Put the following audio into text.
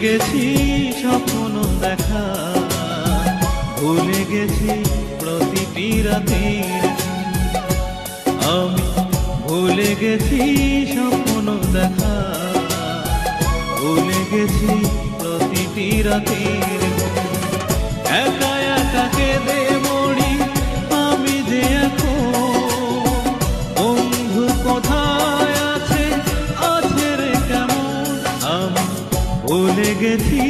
গেছি স্বপ্ন দেখা, ভুলে গেছি প্রতিটি রাতের, আমি ভুলে গেছি স্বপ্ন দেখা, ভুলে গেছি প্রতিটি রাতের। একা একা কেঁদে মরি আমি যে এখন, বন্ধু কোথায় আছে, আছে রে কেমন, আমি ভুলে গেছি